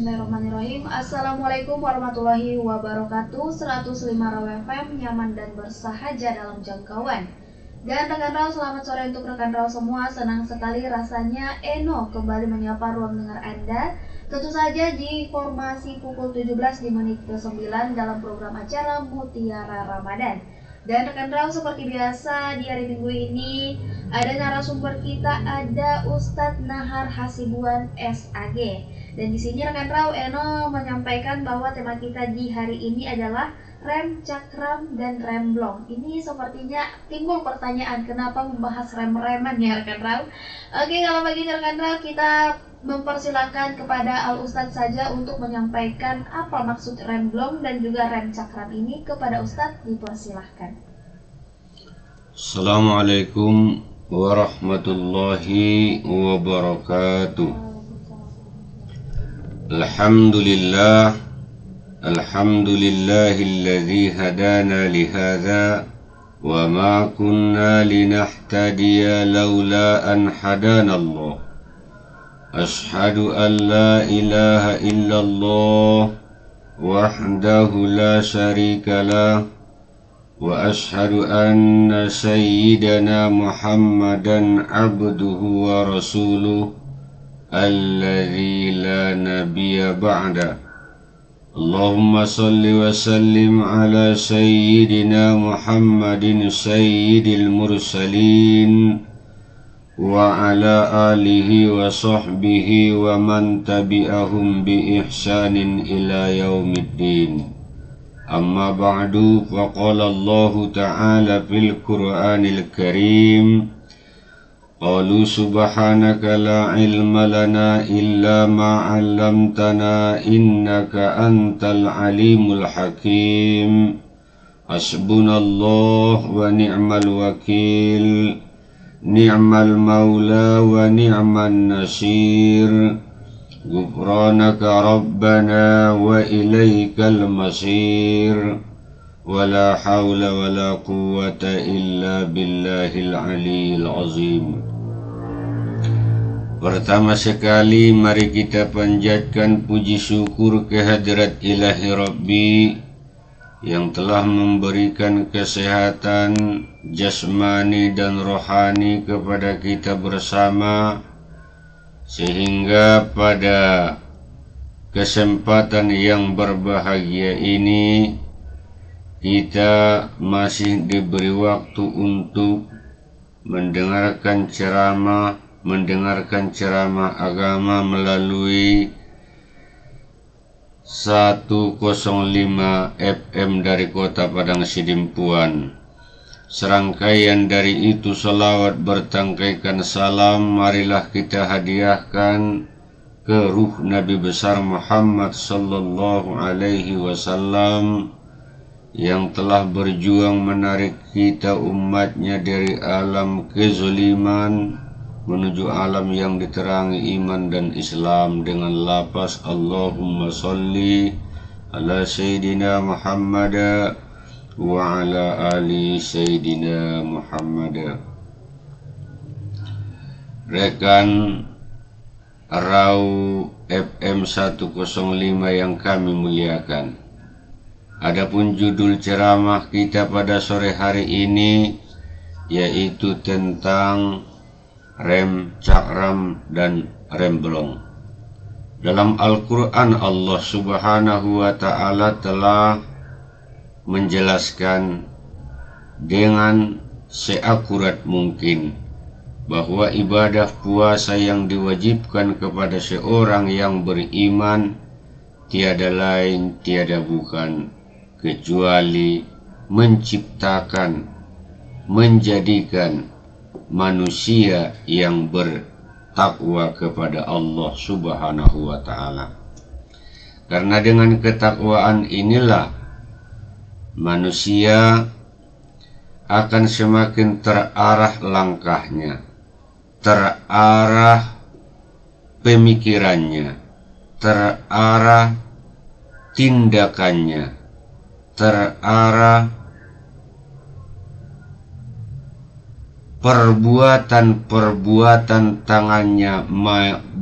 Bismillahirrahmanirrahim. Assalamualaikum warahmatullahi wabarakatuh. 105 Raw FM, nyaman dan bersahaja dalam jangkauan. Dan rekan Raw, selamat sore untuk rekan Raw semua. Senang sekali rasanya Eno kembali menyapa ruang dengar Anda. Tentu saja di formasi pukul 17 di menit ke-9 dalam program acara Mutiara Ramadan. Dan rekan Raw, seperti biasa di hari Minggu ini ada narasumber kita, ada Ustadz Nahar Hasibuan SAG. Dan di sini rekan Raw, Eno menyampaikan bahwa tema kita di hari ini adalah rem, cakram, dan remblong. Ini sepertinya timbul pertanyaan, kenapa membahas rem-reman ya rekan Raw? Oke, kalau begitu rekan Raw, kita mempersilahkan kepada Al Ustadz saja untuk menyampaikan apa maksud remblong dan juga rem cakram ini. Kepada Ustadz dipersilahkan. Assalamualaikum warahmatullahi wabarakatuh. Alhamdulillahilladzi hadana lihadza wa ma kunna linahtadiya laula an hadanallah. Ashhadu an la ilaha illallah wahdahu la syarika lah wa ashhadu anna sayyidana Muhammadan abduhu wa rasuluh alladzi la nabiyya ba'da. Allahumma salli wa sallim ala sayyidina Muhammadin sayyidil mursalin wa ala alihi wa sahbihi wa man tabi'ahum bi ihsanin ila yaumiddin. Amma ba'du, faqala Allah ta'ala fil Qur'anil Karim, qalu subhanaka la ilma lana illa ma 'allamtana innaka antal alimul hakim. Hasbunallah wa ni'mal wakil, ni'mal maula wa ni'man nasir. Ghufranaka rabbana wa ilaikal masir. Wala hawla wala quwwata illa billahil aliyil azim. Pertama sekali mari kita panjatkan puji syukur kehadirat Ilahi Rabbi yang telah memberikan kesehatan jasmani dan rohani kepada kita bersama, sehingga pada kesempatan yang berbahagia ini kita masih diberi waktu untuk mendengarkan ceramah agama melalui 105 FM dari Kota Padang Sidimpuan. Serangkaian dari itu salawat bertangkaikan salam marilah kita hadiahkan ke ruh Nabi besar Muhammad sallallahu alaihi wasallam yang telah berjuang menarik kita umatnya dari alam kezaliman menuju alam yang diterangi iman dan Islam dengan lafaz Allahumma salli ala Sayyidina Muhammad wa ala ali Sayyidina Muhammad. Rekan Raw FM 105 yang kami muliakan, adapun judul ceramah kita pada sore hari ini yaitu tentang rem, cakram, dan remblong. Dalam Al-Quran Allah Subhanahu wa ta'ala telah menjelaskan dengan seakurat mungkin bahwa ibadah puasa yang diwajibkan kepada seorang yang beriman tiada lain tiada bukan kecuali menciptakan, menjadikan manusia yang bertakwa kepada Allah Subhanahu wa ta'ala. Karena dengan ketakwaan inilah manusia akan semakin terarah langkahnya, terarah pemikirannya, terarah tindakannya, terarah perbuatan-perbuatan tangannya,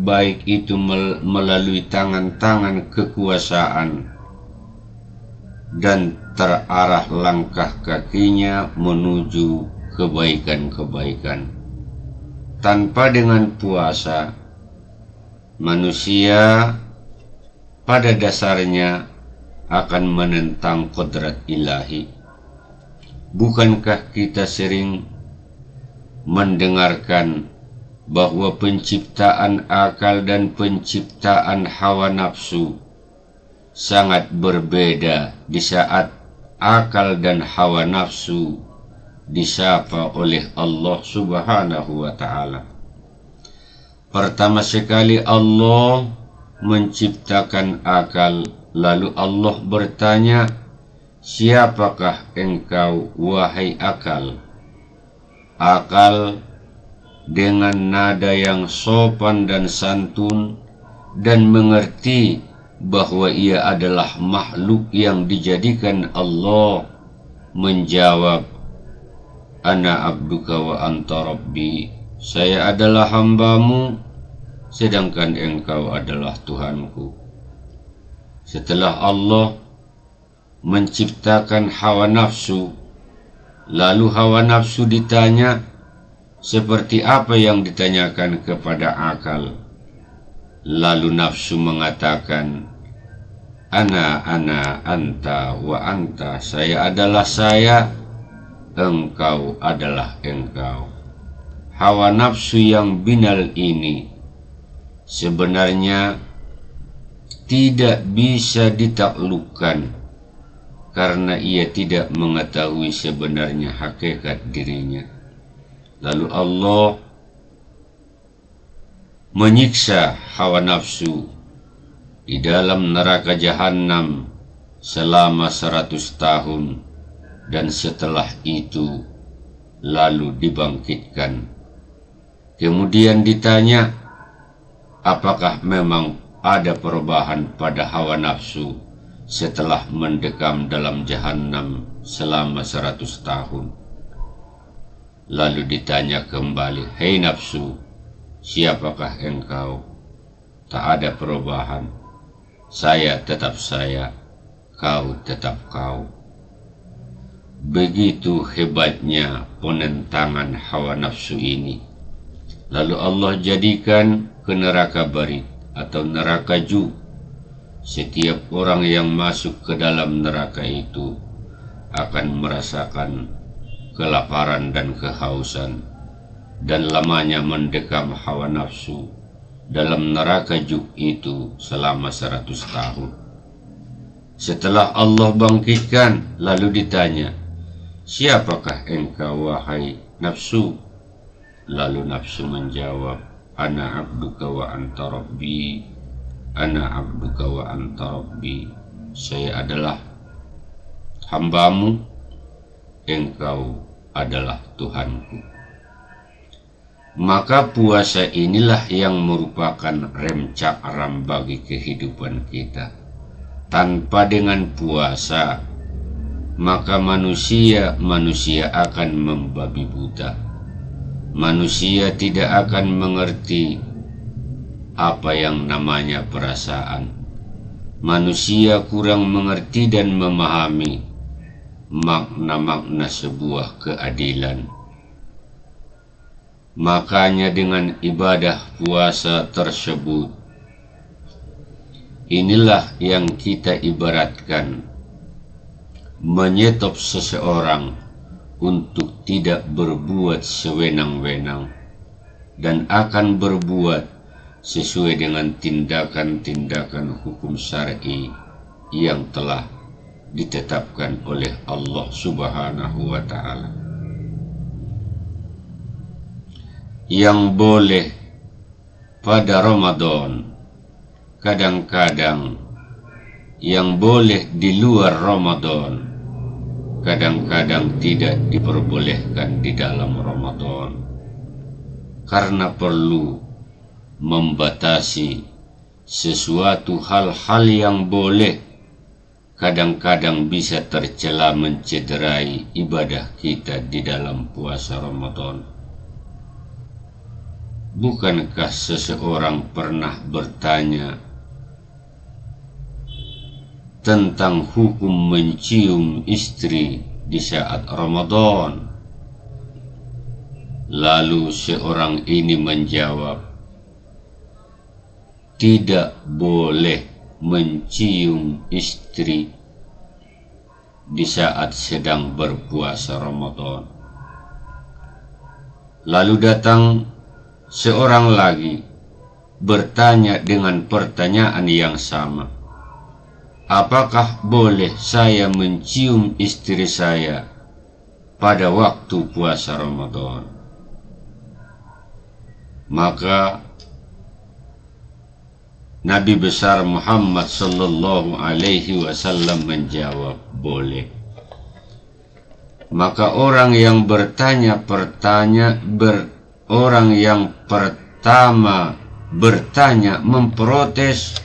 baik itu melalui tangan-tangan kekuasaan, dan terarah langkah kakinya menuju kebaikan-kebaikan. Tanpa dengan puasa, manusia pada dasarnya akan menentang kodrat ilahi. Bukankah kita sering mendengarkan bahwa penciptaan akal dan penciptaan hawa nafsu sangat berbeda di saat akal dan hawa nafsu disapa oleh Allah Subhanahu wa ta'ala. Pertama sekali Allah menciptakan akal, lalu Allah bertanya, siapakah engkau wahai akal? Akal dengan nada yang sopan dan santun dan mengerti bahwa ia adalah makhluk yang dijadikan Allah menjawab, ana abduka wa anta rabbi, saya adalah hambamu sedangkan engkau adalah Tuhanku. Setelah Allah menciptakan hawa nafsu, lalu hawa nafsu ditanya seperti apa yang ditanyakan kepada akal. Lalu nafsu mengatakan, ana anta wa anta, saya adalah saya, engkau adalah engkau. Hawa nafsu yang binal ini sebenarnya tidak bisa ditaklukkan karena ia tidak mengetahui sebenarnya hakikat dirinya. Lalu Allah menyiksa hawa nafsu di dalam neraka jahanam selama 100 tahun, dan setelah itu lalu dibangkitkan. Kemudian ditanya, apakah memang ada perubahan pada hawa nafsu setelah mendekam dalam jahanam selama 100 tahun? Lalu ditanya kembali, hei nafsu, siapakah engkau? Tak ada perubahan. Saya tetap saya, kau tetap kau. Begitu hebatnya penentangan hawa nafsu ini. Lalu Allah jadikan ke neraka barit atau neraka ju. Setiap orang yang masuk ke dalam neraka itu akan merasakan kelaparan dan kehausan, dan lamanya mendekam hawa nafsu dalam neraka juk itu selama 100 tahun. Setelah Allah bangkitkan, lalu ditanya, siapakah engkau wahai nafsu? Lalu nafsu menjawab, ana abduka wa anta rabbi, ana abduka wa anta rabbi, saya adalah hambamu, engkau adalah Tuhanku. Maka puasa inilah yang merupakan rem cakram bagi kehidupan kita. Tanpa dengan puasa, maka manusia akan membabi buta. Manusia tidak akan mengerti apa yang namanya perasaan. Manusia kurang mengerti dan memahami makna-makna sebuah keadilan. Makanya dengan ibadah puasa tersebut, inilah yang kita ibaratkan menyetop seseorang untuk tidak berbuat sewenang-wenang dan akan berbuat sesuai dengan tindakan-tindakan hukum syar'i yang telah ditetapkan oleh Allah Subhanahu wa ta'ala. Yang boleh pada Ramadan, kadang-kadang yang boleh di luar Ramadan, kadang-kadang tidak diperbolehkan di dalam Ramadan, karena perlu membatasi sesuatu hal-hal yang boleh kadang-kadang bisa tercela mencederai ibadah kita di dalam puasa Ramadan. bukankah seseorang pernah bertanya tentang hukum mencium istri di saat Ramadan? Lalu seorang ini menjawab, tidak boleh mencium istri di saat sedang berpuasa Ramadan. Lalu datang seorang lagi bertanya dengan pertanyaan yang sama, apakah boleh saya mencium istri saya pada waktu puasa Ramadan? Maka Nabi besar Muhammad sallallahu alaihi wasallam menjawab, boleh. Maka orang yang orang yang pertama bertanya memprotes,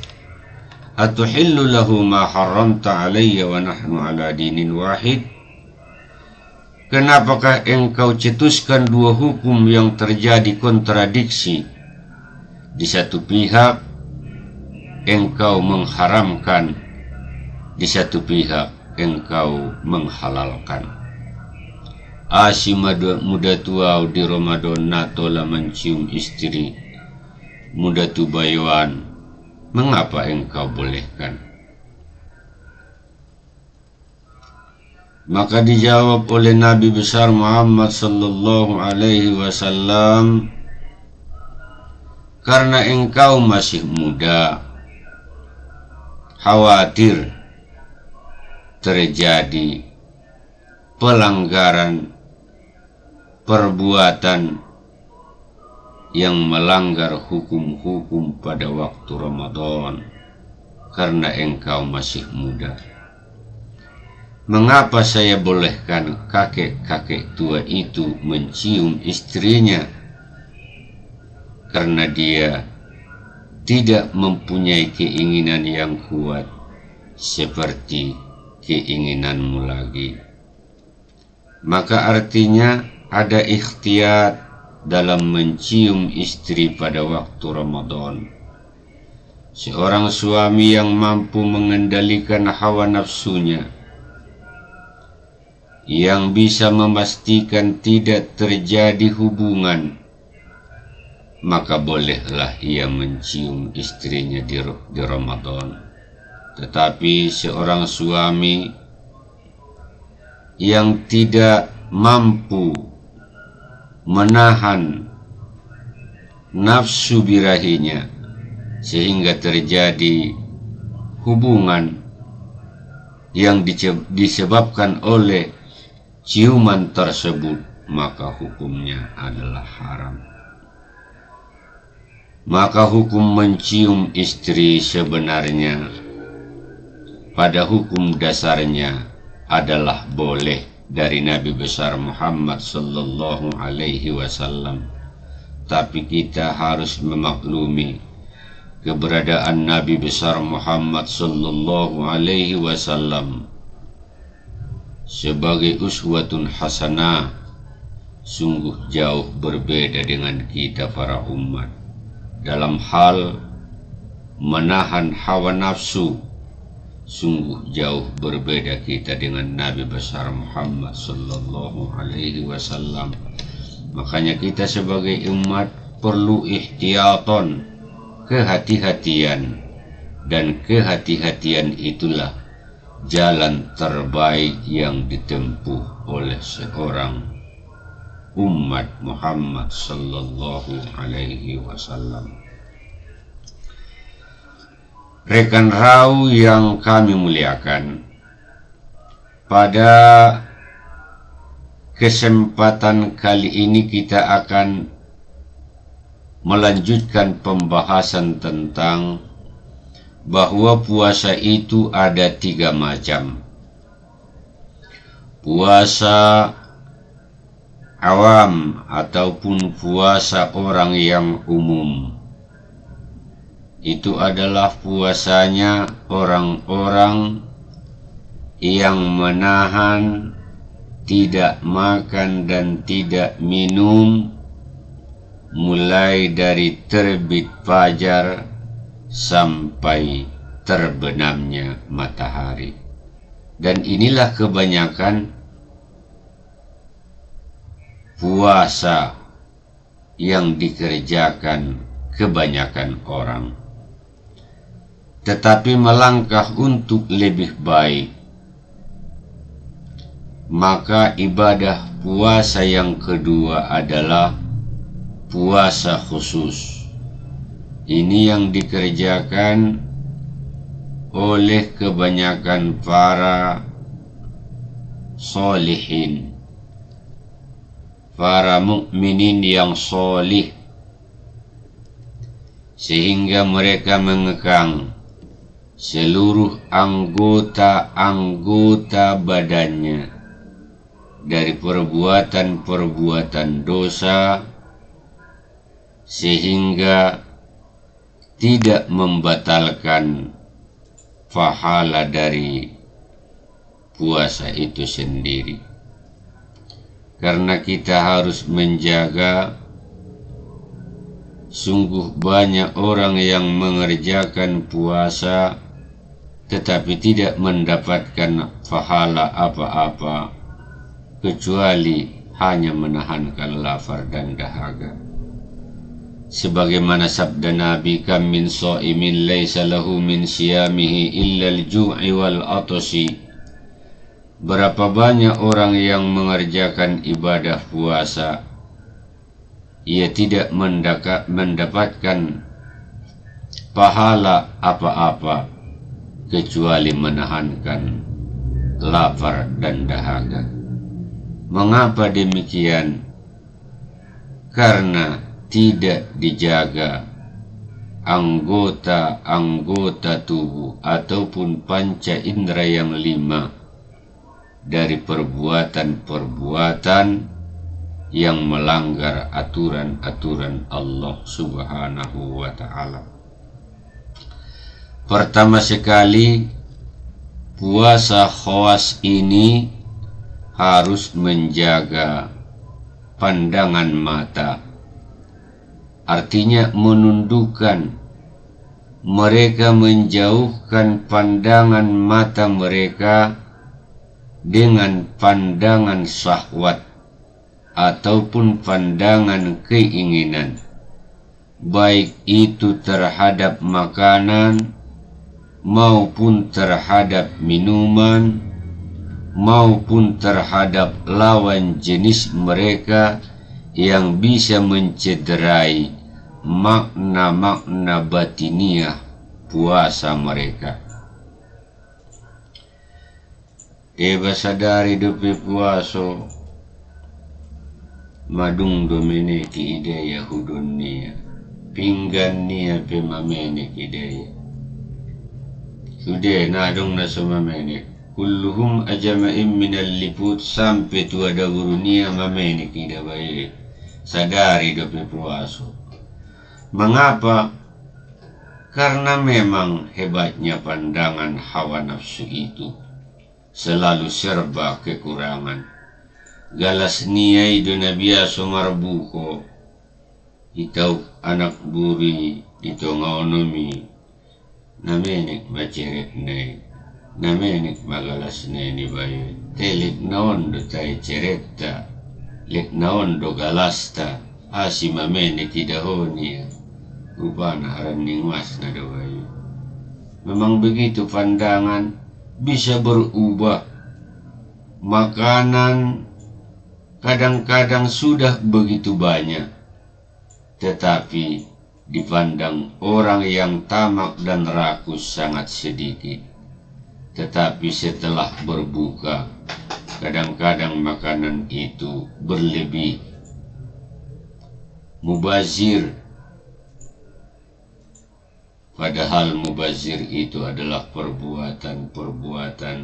atuhillu lahu ma haramta alayya wa nahnu ala dinin wahid? Kenapakah engkau cetuskan dua hukum yang terjadi kontradiksi? Di satu pihak engkau mengharamkan, di satu pihak engkau menghalalkan. Asi muda tua di Ramadan natola mencium istri, muda tu bayuan, mengapa engkau bolehkan? Maka dijawab oleh Nabi besar Muhammad sallallahu alaihi wasallam, karena engkau masih muda, khawatir terjadi pelanggaran perbuatan yang melanggar hukum-hukum pada waktu Ramadan, karena engkau masih muda. Mengapa saya bolehkan kakek-kakek tua itu mencium istrinya? Karena dia tidak mempunyai keinginan yang kuat seperti keinginanmu lagi. Maka artinya ada ikhtiyat dalam mencium istri pada waktu Ramadan. Seorang suami yang mampu mengendalikan hawa nafsunya, yang bisa memastikan tidak terjadi hubungan, maka bolehlah ia mencium istrinya di Ramadan. Tetapi seorang suami yang tidak mampu menahan nafsu birahinya sehingga terjadi hubungan yang disebabkan oleh ciuman tersebut, maka hukumnya adalah haram. Maka hukum mencium istri sebenarnya pada hukum dasarnya adalah boleh dari Nabi besar Muhammad sallallahu alaihi wasallam. Tapi kita harus memaklumi keberadaan Nabi besar Muhammad sallallahu alaihi wasallam sebagai uswatun hasanah sungguh jauh berbeda dengan kita para umat dalam hal menahan hawa nafsu. Sungguh jauh berbeda kita dengan Nabi besar Muhammad sallallahu alaihi wasallam. Makanya kita sebagai umat perlu ihtiyaton, kehati-hatian, dan kehati-hatian itulah jalan terbaik yang ditempuh oleh seorang umat Muhammad sallallahu alaihi wasallam. Rekan rau yang kami muliakan, pada kesempatan kali ini kita akan melanjutkan pembahasan tentang bahwa puasa itu ada 3 macam. Puasa awam ataupun puasa orang yang umum. Itu adalah puasanya orang-orang yang menahan tidak makan dan tidak minum mulai dari terbit fajar sampai terbenamnya matahari. Dan inilah kebanyakan puasa yang dikerjakan kebanyakan orang. Tetapi melangkah untuk lebih baik, maka ibadah puasa yang kedua adalah puasa khusus. Ini yang dikerjakan oleh kebanyakan para solihin, para mukminin yang solih, sehingga mereka mengekang seluruh anggota-anggota badannya dari perbuatan-perbuatan dosa, sehingga tidak membatalkan pahala dari puasa itu sendiri. Karena kita harus menjaga, sungguh banyak orang yang mengerjakan puasa tetapi tidak mendapatkan pahala apa-apa kecuali hanya menahankan lapar dan dahaga. Sebagaimana sabda Nabi, kam min sha'imin laisa lahu min siyamihi illa al-ju'i wal atshi. Berapa banyak orang yang mengerjakan ibadah puasa, ia tidak mendapatkan pahala apa-apa kecuali menahankan lapar dan dahaga. Mengapa demikian? Karena tidak dijaga anggota-anggota tubuh ataupun panca indera yang 5 dari perbuatan-perbuatan yang melanggar aturan-aturan Allah Subhanahu wa ta'ala. Pertama sekali, puasa khawas ini harus menjaga pandangan mata. Artinya menundukkan, mereka menjauhkan pandangan mata mereka dengan pandangan syahwat ataupun pandangan keinginan, baik itu terhadap makanan maupun terhadap minuman maupun terhadap lawan jenis mereka yang bisa mencederai makna-makna batiniah puasa mereka. Eba sadari dope puaso madung domene ki ideya hudunnia pinggan nia pe mamene ki ideya sudah nadung na sumamene kulluhum ajma'in minal liput sampai tua dagurunia mamene ki dabaye sadari dope puaso. Mengapa? Karena memang hebatnya pandangan hawa nafsu itu selalu serba kekurangan. Galas niai do nabiaso marbuko itau anak buri ditongaonomi namenik maceret ne namenik magalas ne ni bayo telik naon do tai ceretta lek naon do galasta asi mamenik idahoni rupana haranning mas na do bayo. Memang begitu pandangan bisa berubah. Makanan kadang-kadang sudah begitu banyak, tetapi dipandang orang yang tamak dan rakus sangat sedikit. Tetapi setelah berbuka, kadang-kadang makanan itu berlebih. Mubazir, padahal mubazir itu adalah perbuatan-perbuatan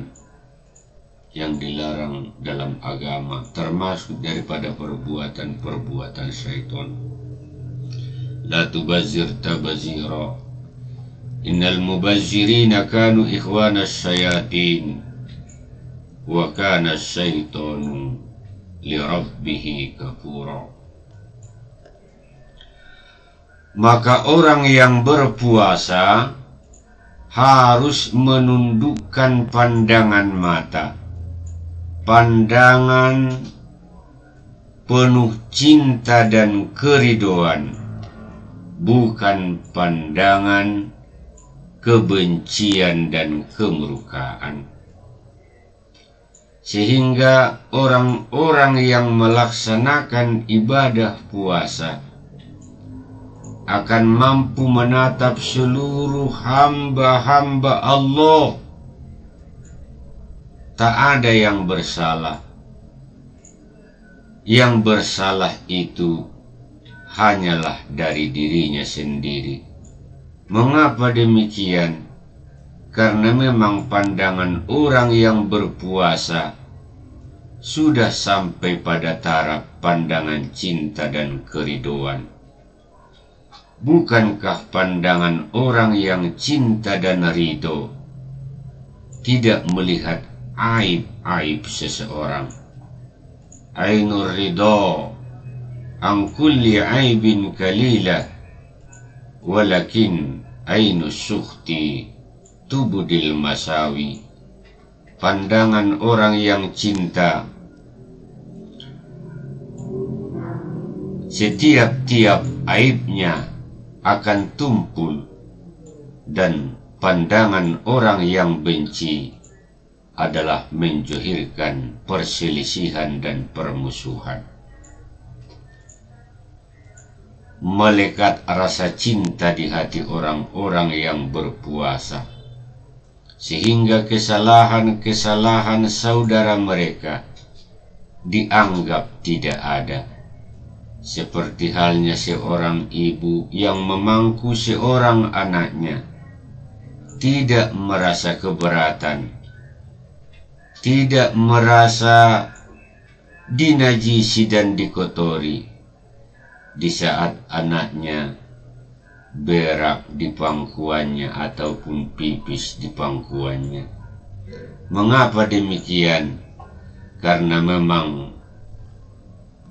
yang dilarang dalam agama, termasuk daripada perbuatan-perbuatan syaitan. La tubazir tabazira, innal mubazzirina kanu ikhwana syayatin wa kana syaitanu li rabbih kafura. Maka orang yang berpuasa harus menundukkan pandangan mata, pandangan penuh cinta dan keridoan, bukan pandangan kebencian dan kemurkaan. Sehingga orang-orang yang melaksanakan ibadah puasa akan mampu menatap seluruh hamba-hamba Allah. Tak ada yang bersalah. Yang bersalah itu hanyalah dari dirinya sendiri. Mengapa demikian? Karena memang pandangan orang yang berpuasa sudah sampai pada taraf pandangan cinta dan keridoan. Bukankah pandangan orang yang cinta dan ridho tidak melihat aib-aib seseorang? Ainur ridho an kulli aibin kalilah, walakin ainus sukhti tubudil masawi. Pandangan orang yang cinta, setiap-tiap aibnya akan tumpul, dan pandangan orang yang benci adalah menjohirkan perselisihan dan permusuhan. Melekat rasa cinta di hati orang-orang yang berpuasa, sehingga kesalahan-kesalahan saudara mereka dianggap tidak ada. Seperti halnya seorang ibu yang memangku seorang anaknya, tidak merasa keberatan, tidak merasa dinajisi dan dikotori di saat anaknya berak di pangkuannya ataupun pipis di pangkuannya. Mengapa demikian? Karena memang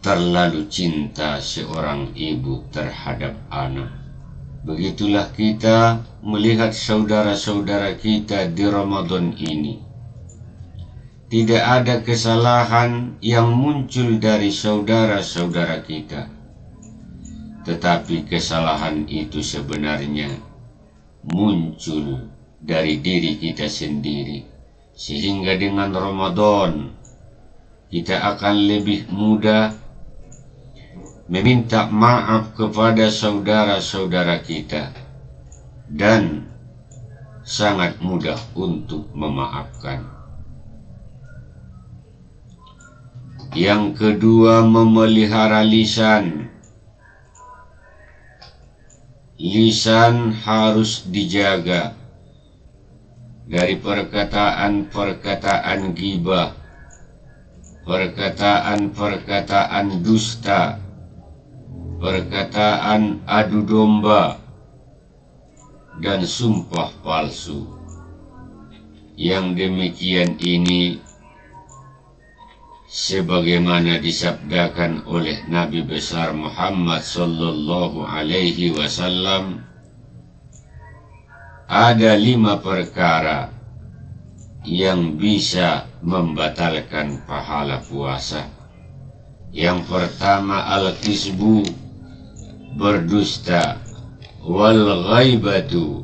terlalu cinta seorang ibu terhadap anak. Begitulah kita melihat saudara-saudara kita di Ramadan ini. Tidak ada kesalahan yang muncul dari saudara-saudara kita, tetapi kesalahan itu sebenarnya muncul dari diri kita sendiri. Sehingga dengan Ramadan kita akan lebih mudah meminta maaf kepada saudara-saudara kita dan sangat mudah untuk memaafkan. Yang kedua, memelihara lisan. Lisan harus dijaga dari perkataan-perkataan ghibah, perkataan-perkataan dusta, perkataan adu domba, dan sumpah palsu. Yang demikian ini sebagaimana disabdakan oleh Nabi besar Muhammad sallallahu alaihi wasallam, ada 5 perkara yang bisa membatalkan pahala puasa. Yang pertama, al-kisbu, berdusta, wal ghaibatu,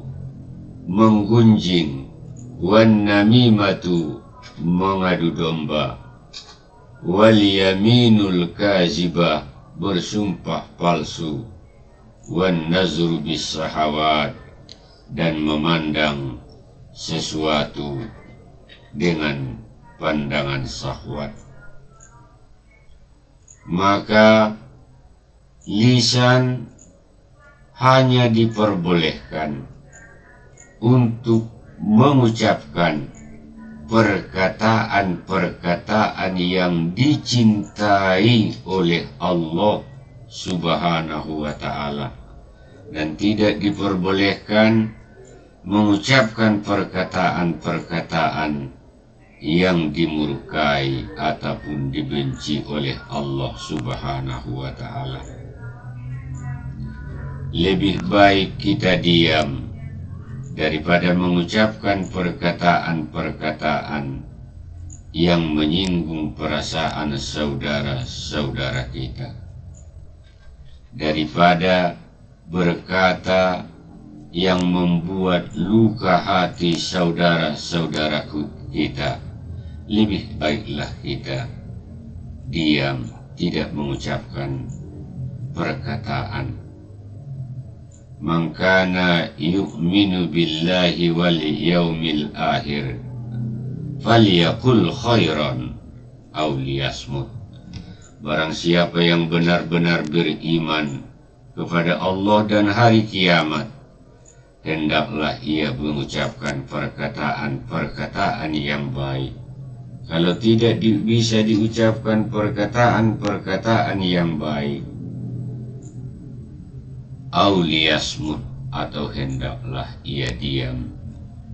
menggunjing, wan namimatu, mengadu domba, wal yaminul kazibah, bersumpah palsu, wan nazru bis sahawat, dan memandang sesuatu dengan pandangan syahwat. Maka lisan hanya diperbolehkan untuk mengucapkan perkataan-perkataan yang dicintai oleh Allah Subhanahu wa ta'ala, dan tidak diperbolehkan mengucapkan perkataan-perkataan yang dimurkai ataupun dibenci oleh Allah Subhanahu wa ta'ala. lebih baik kita diam daripada mengucapkan perkataan-perkataan yang menyinggung perasaan saudara-saudara kita, daripada berkata yang membuat luka hati saudara-saudara kita. Lebih baiklah kita diam, tidak mengucapkan perkataan. Man kana yu'minu billahi wal yaumil akhir falyaqul khairan aw liyasmut. Barang siapa yang benar-benar beriman kepada Allah dan hari kiamat, hendaklah ia mengucapkan perkataan-perkataan yang baik. Kalau tidak bisa diucapkan perkataan-perkataan yang baik, auliyasmut, atau hendaklah ia diam,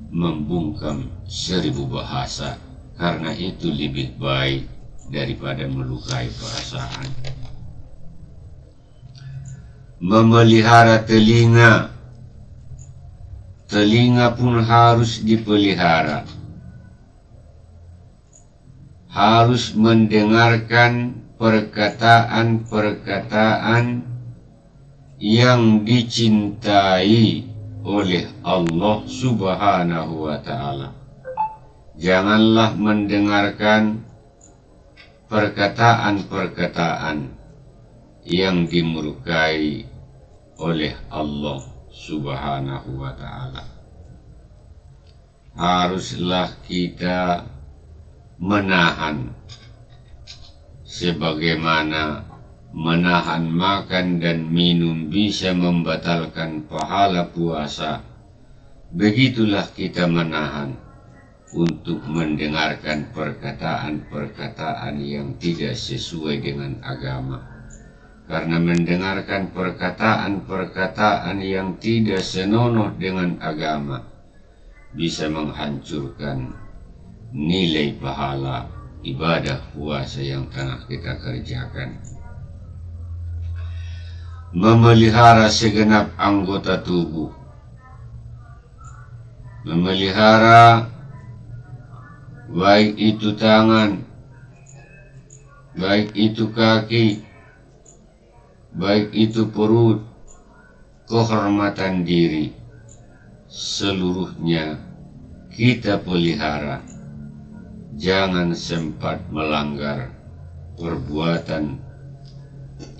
membungkam 1000 bahasa, karena itu lebih baik daripada melukai perasaan. Memelihara telinga pun harus dipelihara. Harus mendengarkan perkataan-perkataan yang dicintai oleh Allah Subhanahu wa ta'ala. Janganlah mendengarkan perkataan-perkataan yang dimurkai oleh Allah Subhanahu wa ta'ala. Haruslah kita menahan, sebagaimana menahan makan dan minum bisa membatalkan pahala puasa, begitulah kita menahan untuk mendengarkan perkataan-perkataan yang tidak sesuai dengan agama. Karena mendengarkan perkataan-perkataan yang tidak senonoh dengan agama bisa menghancurkan nilai pahala ibadah puasa yang tengah kita kerjakan. Memelihara segenap anggota tubuh, memelihara baik itu tangan, baik itu kaki, baik itu perut, kehormatan diri, seluruhnya kita pelihara. Jangan sempat melanggar perbuatan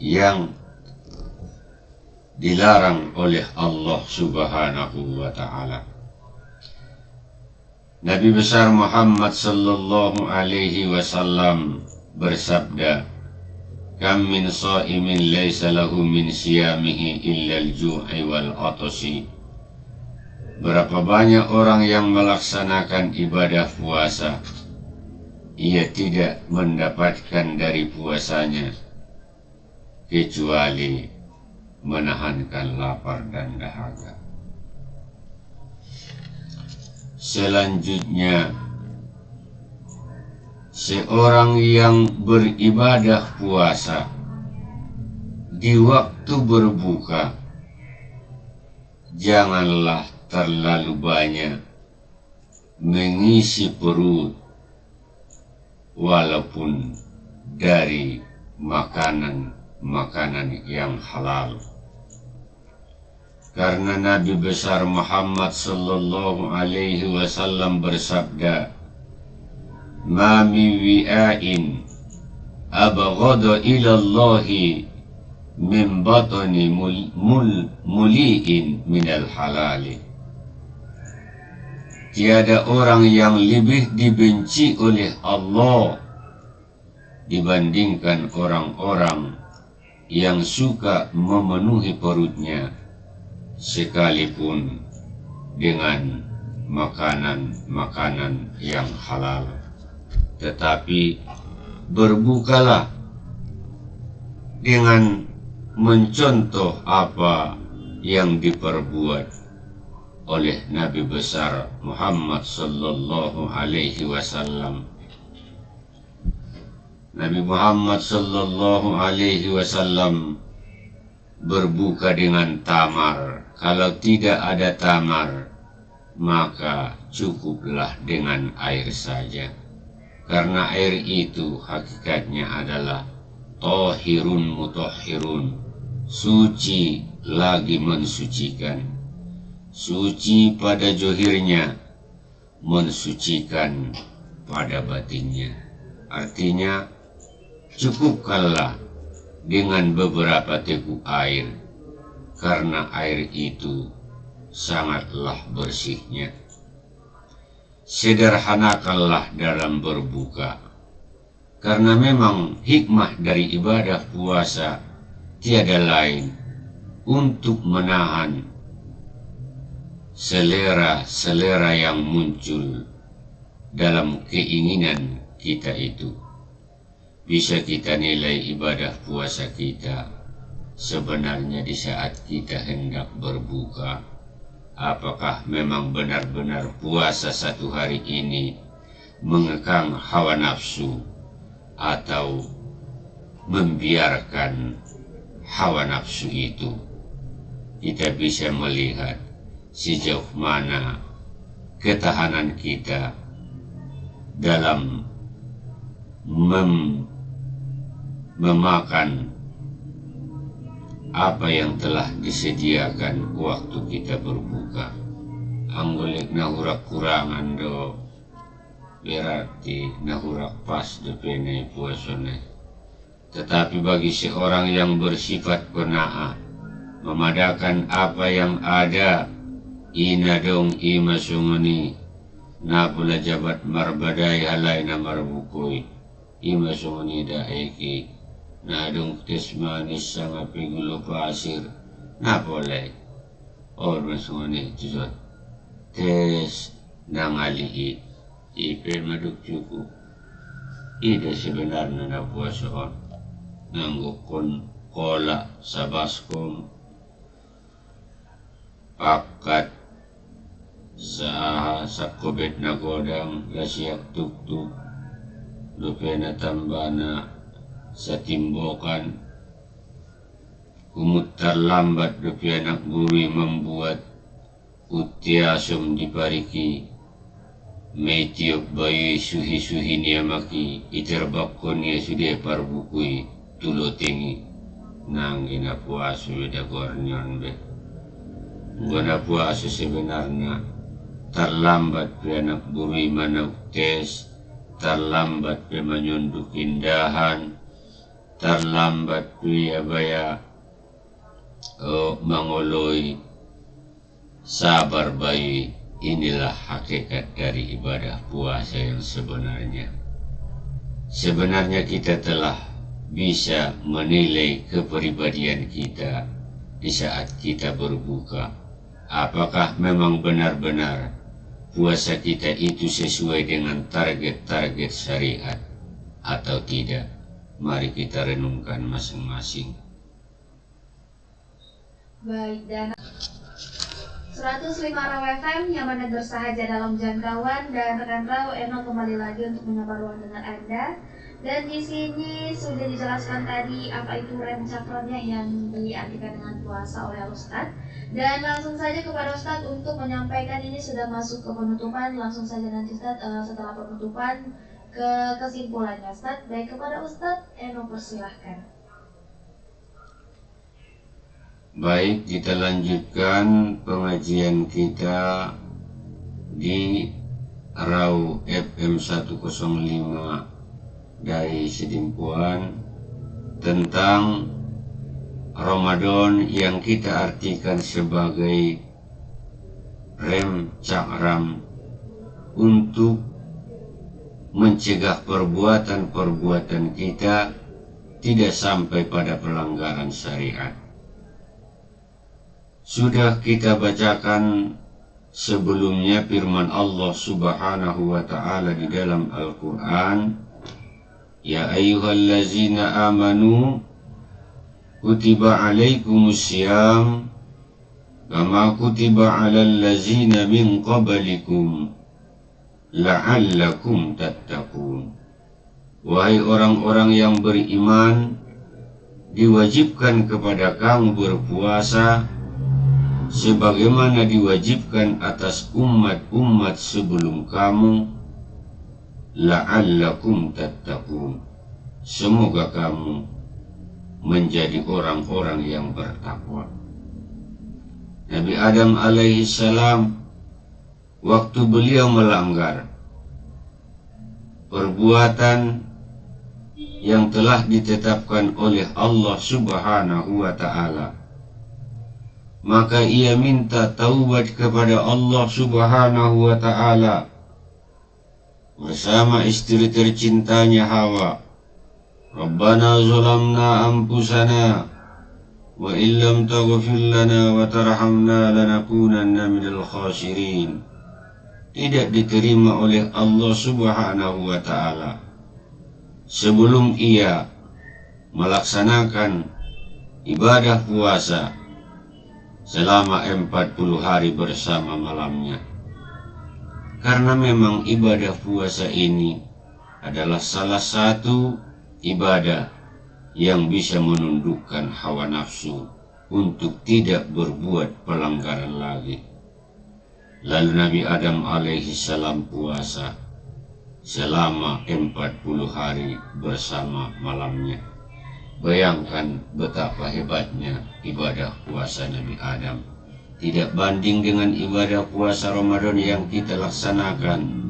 yang dilarang oleh Allah Subhanahu wa ta'ala. Nabi besar Muhammad sallallahu alaihi wasallam bersabda, "Kam min sha'imin laysa lahu min siyamihi illa al-ju'i wal 'atshi." Berapa banyak orang yang melaksanakan ibadah puasa, ia tidak mendapatkan dari puasanya kecuali menahankan lapar dan dahaga. Selanjutnya, seorang yang beribadah puasa di waktu berbuka, janganlah terlalu banyak mengisi perut walaupun dari makanan yang halal. Karena Nabi besar Muhammad sallallahu alaihi wasallam bersabda, "Ma min wi'ain abghada ila Allahi min batni muli'in minal halali." Tiada orang yang lebih dibenci oleh Allah dibandingkan orang-orang yang suka memenuhi perutnya sekalipun dengan makanan-makanan yang halal. Tetapi berbukalah dengan mencontoh apa yang diperbuat oleh Nabi besar Muhammad sallallahu alaihi wasallam. Nabi Muhammad sallallahu alaihi wasallam berbuka dengan tamar. Kalau tidak ada tamar, maka cukuplah dengan air saja. Karena air itu hakikatnya adalah tohirun mutahhirun, suci lagi mensucikan. Suci pada johirnya, mensucikan pada batinnya. Artinya cukupkanlah dengan beberapa teguk air, karena air itu sangatlah bersihnya. Sederhanakanlah dalam berbuka, karena memang hikmah dari ibadah puasa tiada lain untuk menahan selera-selera yang muncul dalam keinginan kita itu. Bisa kita nilai ibadah puasa kita sebenarnya di saat kita hendak berbuka. Apakah memang benar-benar puasa satu hari ini mengekang hawa nafsu, atau membiarkan hawa nafsu itu? Kita bisa melihat sejauh mana ketahanan kita dalam memakan apa yang telah disediakan waktu kita berbuka. Anggolik nahurak kurangan do, berarti nahurak pas depene puasone. Tetapi bagi seorang yang bersifat qanaah, memadakan apa yang ada, ina dong ima sungani, na pula jabat marbadai halai na marbukui, ima sungani daeki, na dong tes manis sama pigulo pasir, na boleh. Orang sungani jujur tes nangali ipe maduk cukup. Ida sebenarnya na puasa on, nanggukon kola sabaskom, pakat sa kobet na godang lasiak tuk-tuk, lupena tambana sa timbokan, kumut terlambat lupena gurui membuat utiasum dipariki, meitiok bayi suhi-suhi niya maki, iterbakon niya sudah parbukui tulo tingi, nang inapuasu weda gornyon be. Guna puasa sebenarnya terlambat pe anak buri manuktes, terlambat pe menyunduk indahan, terlambat pe abaya mangoloi sabar bayi. Inilah hakikat dari ibadah puasa yang sebenarnya. Sebenarnya kita telah bisa menilai kepribadian kita di saat kita berbuka. Apakah memang benar-benar puasa kita itu sesuai dengan target-target syariat atau tidak? Mari kita renungkan masing-masing. Baik, dan 105 Raw FM nyaman dan bersahaja dalam jangkauan, dan rekan Raw Eno kembali lagi untuk menyapa ruang dengar Anda. Dan di sini sudah dijelaskan tadi apa itu rem cakronnya yang diartikan dengan puasa oleh Ustadz. Dan langsung saja kepada Ustadz untuk menyampaikan, ini sudah masuk ke penutupan. Langsung saja nanti Ustadz setelah penutupan ke kesimpulannya Ustadz. Baik, kepada Ustadz Eno persilahkan. Baik, kita lanjutkan pengajian kita di Raw FM 105 dari Sedimpuan tentang Ramadan yang kita artikan sebagai rem cakram untuk mencegah perbuatan-perbuatan kita tidak sampai pada pelanggaran syariat. Sudah kita bacakan sebelumnya firman Allah Subhanahu wa ta'ala di dalam Al-Quran, ya ayyuhallazina amanu kutiba alaikumusiyam kama kutiba alal lazina min qablikum la'allakum tattaqun. Wahai orang-orang yang beriman, diwajibkan kepada kamu berpuasa sebagaimana diwajibkan atas umat-umat sebelum kamu, la'allakum tattaqun, semoga kamu menjadi orang-orang yang bertakwa. Nabi Adam alaihi salam, waktu beliau melanggar perbuatan yang telah ditetapkan oleh Allah Subhanahu wa Ta'ala, maka ia minta taubat kepada Allah Subhanahu wa Ta'ala bersama istri tercintanya Hawa. Rabbana zalamna anfusana wa illam taghfir lana wa tarhamna lanakunanna minal khasirin. Tidak diterima oleh Allah Subhanahu wa Ta'ala sebelum ia melaksanakan ibadah puasa selama 40 hari bersama malamnya. Karena memang ibadah puasa ini adalah salah satu ibadah yang bisa menundukkan hawa nafsu untuk tidak berbuat pelanggaran lagi. Lalu Nabi Adam alaihi salam puasa selama 40 hari bersama malamnya. Bayangkan betapa hebatnya ibadah puasa Nabi Adam. Tidak banding dengan ibadah puasa Ramadan yang kita laksanakan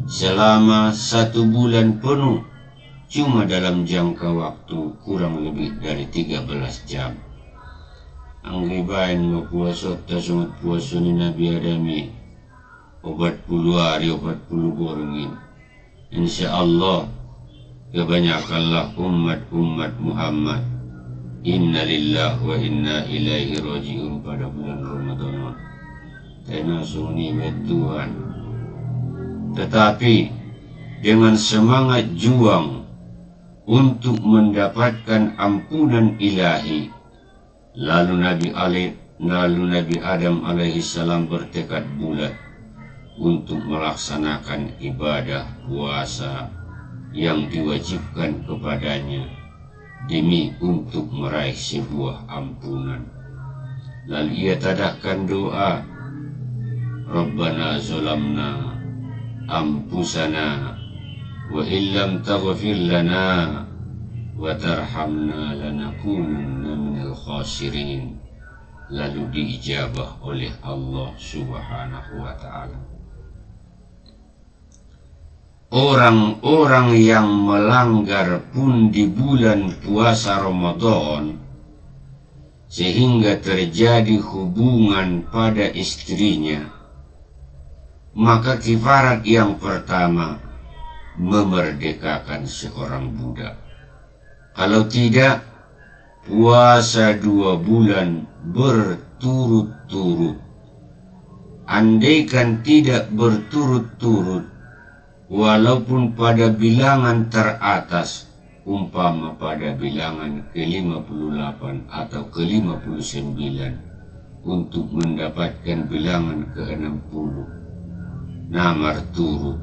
selama 1 bulan penuh, cuma dalam jangka waktu kurang lebih dari 13 jam. Anggibain mo puasa tasungat puasa ni Nabi Adami 40 hari 40 gorengin. Insyaallah kebanyakanlah umat Muhammad inna lillahi wa inna ilaihi raji'un pada bulan Ramadan. Tenasuni Tuhan. Tetapi dengan semangat juang untuk mendapatkan ampunan ilahi, lalu Nabi Adam alaihi salam bertekad bulat untuk melaksanakan ibadah puasa yang diwajibkan kepadanya demi untuk meraih sebuah ampunan. Lalu ia tadahkan doa, Rabbana zalamna anfusana wa illam taghfir lana wa tarhamna lanakunanna minal khasirin. Lalu diijabah oleh Allah Subhanahu wa Ta'ala. Orang-orang yang melanggar pun di bulan puasa Ramadan sehingga terjadi hubungan pada istrinya, maka kifarat yang pertama memerdekakan seorang budak. Kalau tidak, puasa 2 bulan berturut-turut. Andaikan tidak berturut-turut, walaupun pada bilangan teratas, umpama pada bilangan ke-58 atau ke-59, untuk mendapatkan bilangan ke-60, namar turut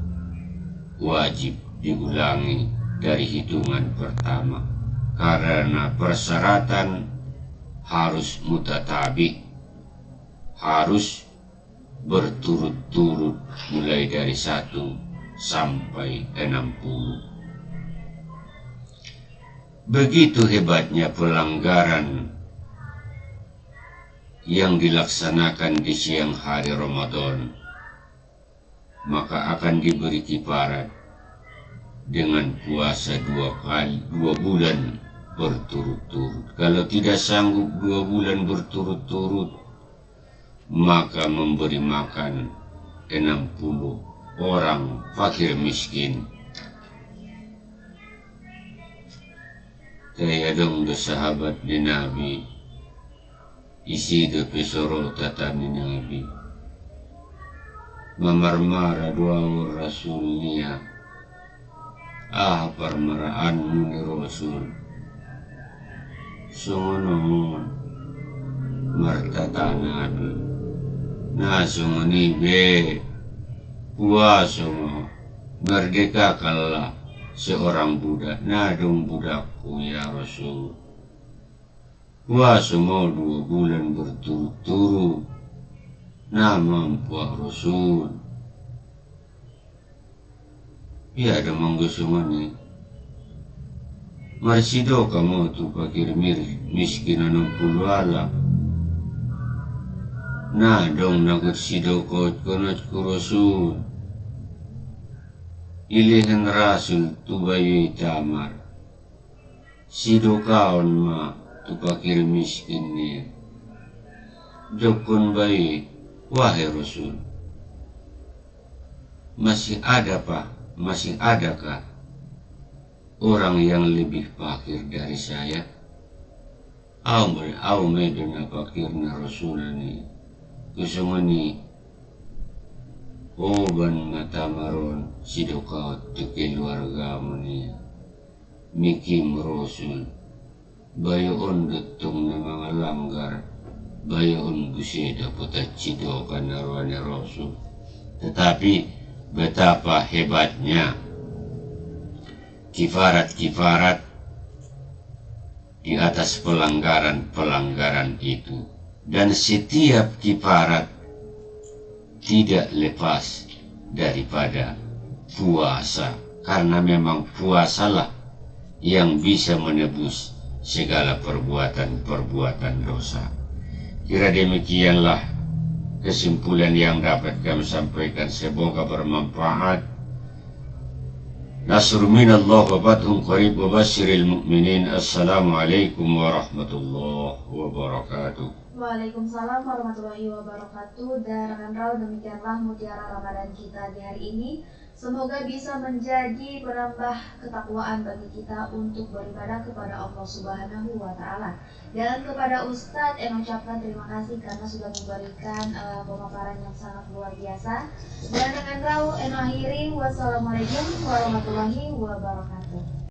wajib diulangi dari hitungan pertama, karena persyaratan harus mutatabi, harus berturut-turut mulai dari 1 sampai 60. Begitu hebatnya pelanggaran yang dilaksanakan di siang hari Ramadan, maka akan diberi kifarat dengan puasa 2 bulan berturut-turut. Kalau tidak sanggup 2 bulan berturut-turut, maka memberi makan 60 orang fakir miskin. Saya dong sahabat di Nabi, isi de pesoro tatani Nabi, mamarmara doa Rasulnya, parmaraanmu ni Rasul, sungonon martata Nabi, nasungoni be, puasa merdekakanlah seorang budak. Nadung budakku ya Rasul, puasa mau 2 bulan berturut-turut, nama puah Rasul. Ya ada manggusungan marsido kamu tu pakir miskin 60 alam. Nah dong nagut sido kot konot ku Rasul. Ilihan Rasul tu bayu tamar. Sido kaon ma tu pakir miskin ni. Dokon bayi, wahai Rasul. Masih adakah orang yang lebih fakir dari saya? Au medona fakirna Rasul ni. Kusumani oban mata maron sidokaut tu keluargamu ni. Mikim Rasul. Bayon detung na mga langgar. Bayon buseda putat cidokan narwane Rasul. Tetapi betapa hebatnya kifarat-kifarat di atas pelanggaran-pelanggaran itu. Dan setiap kifarat tidak lepas daripada puasa. Karena memang puasalah yang bisa menebus segala perbuatan-perbuatan dosa. Kira demikianlah kesimpulan yang dapat kami sampaikan. Semoga bermanfaat. Nasr minallah wa fathun qarib wa basyiril mu'minin. Assalamualaikum warahmatullahi wabarakatuh. Waalaikumsalam warahmatullahi wabarakatuh. Dan rekan Raw, demikianlah mutiara Ramadan kita di hari ini. Semoga bisa menjadi penambah ketakwaan bagi kita untuk beribadah kepada Allah Subhanahu wa Ta'ala. Dan kepada Ustadz, mengucapkan terima kasih karena sudah memberikan pemaparan yang sangat luar biasa. Dan rekan Raw, akhiri wassalamualaikum warahmatullahi wabarakatuh.